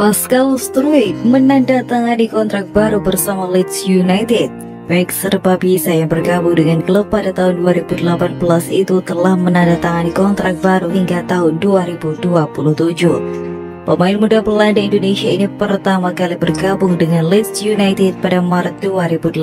Pascal Struijk menandatangani kontrak baru bersama Leeds United. Bek serba bisa yang bergabung dengan klub pada tahun 2018 itu telah menandatangani kontrak baru hingga tahun 2027. Pemain muda Belanda Indonesia ini pertama kali bergabung dengan Leeds United pada Maret 2018.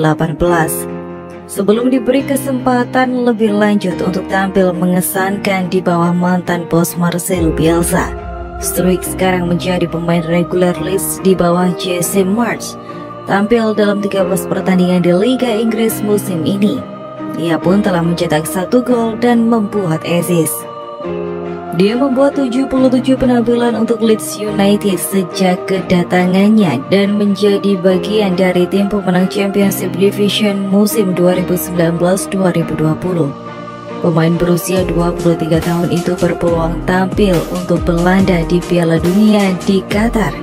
Sebelum diberi kesempatan lebih lanjut untuk tampil mengesankan di bawah mantan bos Marcelo Bielsa, Struijk sekarang menjadi pemain reguler Leeds di bawah Jesse Marsch. Tampil dalam 13 pertandingan di Liga Inggris musim ini. Ia pun telah mencetak 1 gol dan membuat assist. Dia membuat 77 penampilan untuk Leeds United sejak kedatangannya dan menjadi bagian dari tim pemenang Championship Division musim 2019-2020. Pemain berusia 23 tahun itu berpeluang tampil untuk Belanda di Piala Dunia di Qatar.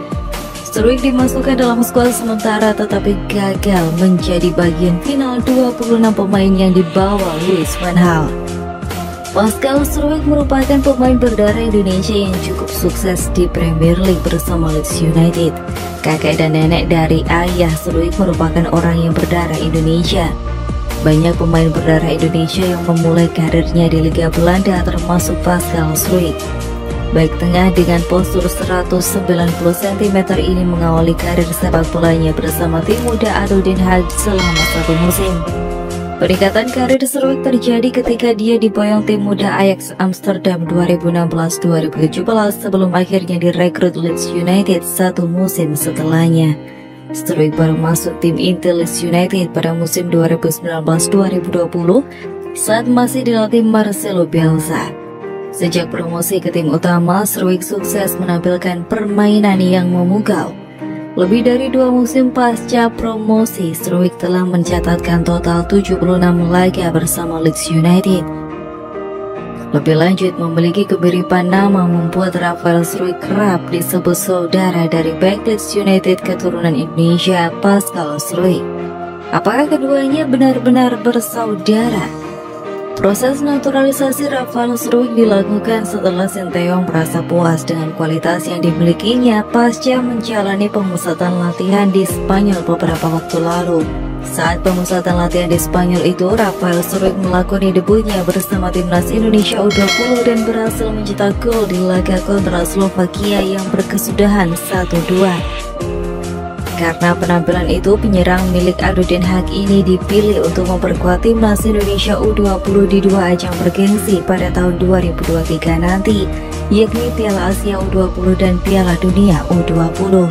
Struijk dimasukkan dalam skuad sementara tetapi gagal menjadi bagian final 26 pemain yang dibawa Louis van Gaal. Pascal Struijk merupakan pemain berdarah Indonesia yang cukup sukses di Premier League bersama Leeds United. Kakek dan nenek dari ayah Struijk merupakan orang yang berdarah Indonesia. Banyak pemain berdarah Indonesia yang memulai karirnya di Liga Belanda termasuk Pascal Struijk. Back tengah dengan postur 190 cm ini mengawali karir sepak bolanya bersama tim muda ADO Den Haag selama 1 musim. Peningkatan karir Struijk terjadi ketika dia diboyong tim muda Ajax Amsterdam 2016-2017 sebelum akhirnya direkrut Leeds United 1 musim setelahnya. Struijk baru masuk tim inti Leeds United pada musim 2019-2020 saat masih dilatih Marcelo Bielsa. Sejak promosi ke tim utama, Struijk sukses menampilkan permainan yang memukau. Lebih dari 2 musim pasca promosi, Struijk telah mencatatkan total 76 laga bersama Leeds United. Lebih lanjut, memiliki kemiripan nama membuat Rafael Struijk kerap disebut saudara dari bek Leeds United keturunan Indonesia, Pascal Struijk. Apakah keduanya benar-benar bersaudara? Proses naturalisasi Rafael Struijk dilakukan setelah Sinteyong merasa puas dengan kualitas yang dimilikinya pasca menjalani pemusatan latihan di Spanyol beberapa waktu lalu. Saat pemusatan latihan di Spanyol itu, Rafael Struijk melakoni debutnya bersama timnas Indonesia U20 dan berhasil mencetak gol di laga kontra Slovakia yang berkesudahan 1-2. Karena penampilan itu, penyerang milik ADO Den Haag ini dipilih untuk memperkuat timnas Indonesia U20 di 2 ajang bergengsi pada tahun 2023 nanti, yakni Piala Asia U20 dan Piala Dunia U20.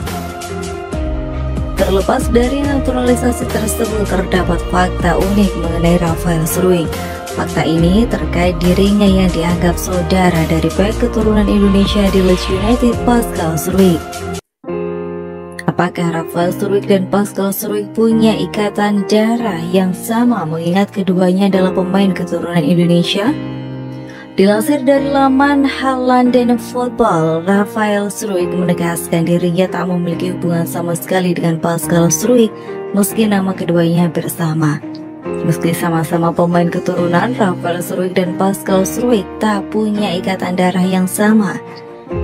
Terlepas dari naturalisasi tersebut, terdapat fakta unik mengenai Rafael Struijk. Fakta ini terkait dirinya yang dianggap saudara dari bek keturunan Indonesia di Leeds United, Pascal Struijk. Apakah Rafael Struijk dan Pascal Struijk punya ikatan darah yang sama mengingat keduanya adalah pemain keturunan Indonesia? Dilansir dari laman London Football, Rafael Struijk menegaskan dirinya tak memiliki hubungan sama sekali dengan Pascal Struijk meski nama keduanya hampir sama. Meski sama-sama pemain keturunan, Rafael Struijk dan Pascal Struijk tak punya ikatan darah yang sama.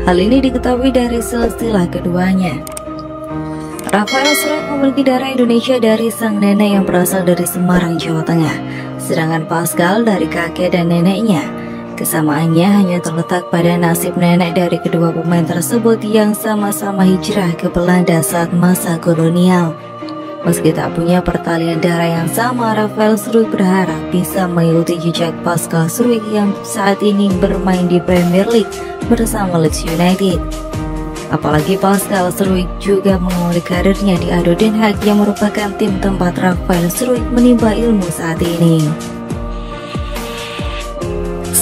Hal ini diketahui dari silsilah keduanya. Rafael Struijk memiliki darah Indonesia dari sang nenek yang berasal dari Semarang, Jawa Tengah, sedangkan Pascal dari kakek dan neneknya. Kesamaannya hanya terletak pada nasib nenek dari kedua pemain tersebut yang sama-sama hijrah ke Belanda saat masa kolonial. Meski tak punya pertalian darah yang sama, Rafael Struijk berharap bisa mengikuti jejak Pascal Struijk yang saat ini bermain di Premier League bersama Leeds United. Apalagi Pascal Struijk juga mengawali karirnya di ADO Den Haag yang merupakan tim tempat Rafael Struijk menimba ilmu saat ini.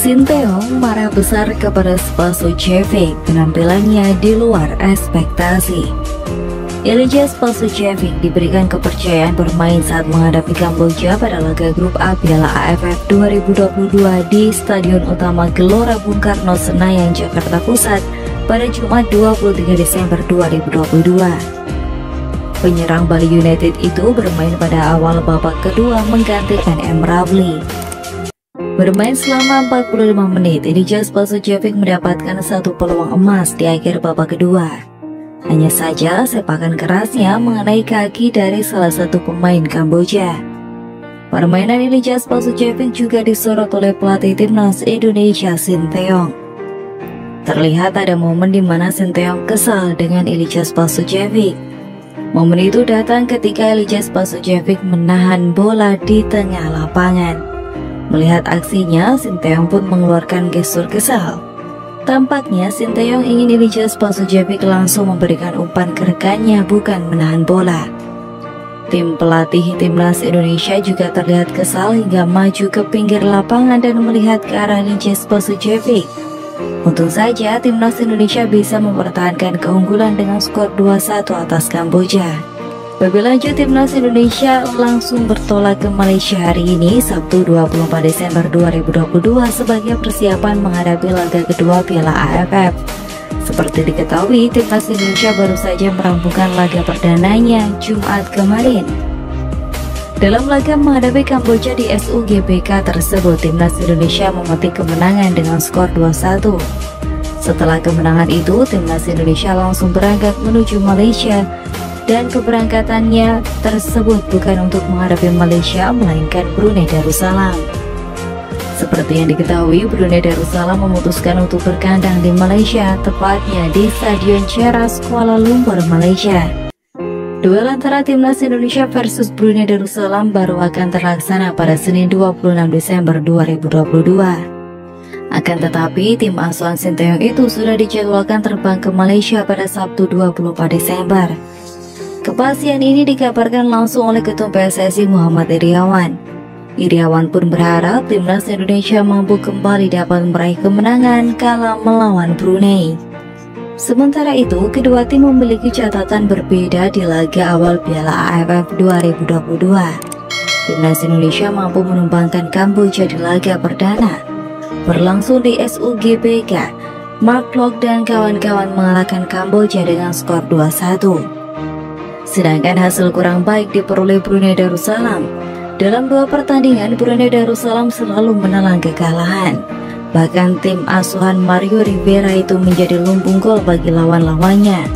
Sinteyong marah besar kepada Spasojevic, penampilannya di luar ekspektasi. Ilija Spasojevic diberikan kepercayaan bermain saat menghadapi Kamboja pada laga grup A Piala AFF 2022 di Stadion Utama Gelora Bung Karno, Senayan, Jakarta Pusat pada Jumat 23 Desember 2022. Penyerang Bali United itu bermain pada awal babak kedua menggantikan M. Rafli. Bermain selama 45 menit, Ilija Spasojevic mendapatkan 1 peluang emas di akhir babak kedua. Hanya saja sepakan kerasnya mengenai kaki dari salah satu pemain Kamboja. Permainan Elijah Spasujevic juga disorot oleh pelatih timnas Indonesia Sinteyong. Terlihat ada momen di mana Sinteyong kesal dengan Elijah Spasujevic. Momen itu datang ketika Elijah Spasujevic menahan bola di tengah lapangan. Melihat aksinya, Sinteyong pun mengeluarkan gestur kesal. Tampaknya Sinteyong ingin Elijah Spasujevic langsung memberikan umpan ke rekannya, bukan menahan bola. Tim pelatih timnas Indonesia juga terlihat kesal hingga maju ke pinggir lapangan dan melihat ke arah Elijah Spasujevic. Untung saja timnas Indonesia bisa mempertahankan keunggulan dengan skor 2-1 atas Kamboja. Lebih lanjut, timnas Indonesia langsung bertolak ke Malaysia hari ini, Sabtu 24 Desember 2022 sebagai persiapan menghadapi laga kedua Piala AFF. Seperti diketahui, timnas Indonesia baru saja merampungkan laga perdananya Jumat kemarin. Dalam laga menghadapi Kamboja di SUGBK tersebut, timnas Indonesia memetik kemenangan dengan skor 2-1. Setelah kemenangan itu, timnas Indonesia langsung berangkat menuju Malaysia. Dan keberangkatannya tersebut bukan untuk menghadapi Malaysia, melainkan Brunei Darussalam. Seperti yang diketahui, Brunei Darussalam memutuskan untuk berkandang di Malaysia, tepatnya di Stadion Cheras, Kuala Lumpur, Malaysia. Duel antara timnas Indonesia versus Brunei Darussalam baru akan terlaksana pada Senin 26 Desember 2022. Akan tetapi, tim asuhan Sinteyong itu sudah dijadwalkan terbang ke Malaysia pada Sabtu 24 Desember. Kepastian ini dikabarkan langsung oleh Ketua PSSI Muhammad Iriawan. Iriawan pun berharap timnas Indonesia mampu kembali dapat meraih kemenangan kala melawan Brunei. Sementara itu, kedua tim memiliki catatan berbeda di laga awal Piala AFF 2022. Timnas Indonesia mampu menumbangkan Kamboja di laga perdana. Berlangsung di SUGBK, Mark Klok dan kawan-kawan mengalahkan Kamboja dengan skor 2-1. Sedangkan hasil kurang baik diperoleh Brunei Darussalam. Dalam dua pertandingan, Brunei Darussalam selalu menelan kekalahan. Bahkan tim asuhan Mario Rivera itu menjadi lumbung gol bagi lawan-lawannya.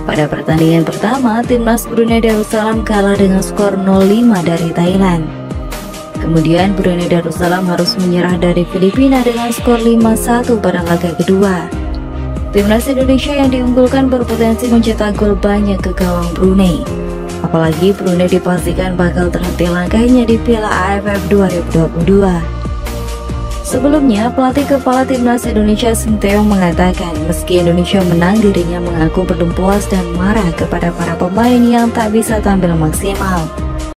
Pada pertandingan pertama, timnas Brunei Darussalam kalah dengan skor 0-5 dari Thailand. Kemudian Brunei Darussalam harus menyerah dari Filipina dengan skor 5-1 pada laga kedua. Timnas Indonesia yang diunggulkan berpotensi mencetak gol banyak ke gawang Brunei. Apalagi Brunei dipastikan bakal terhenti langkahnya di Piala AFF 2022. Sebelumnya, pelatih kepala timnas Indonesia Sinteyong mengatakan meski Indonesia menang, dirinya mengaku belum puas dan marah kepada para pemain yang tak bisa tampil maksimal.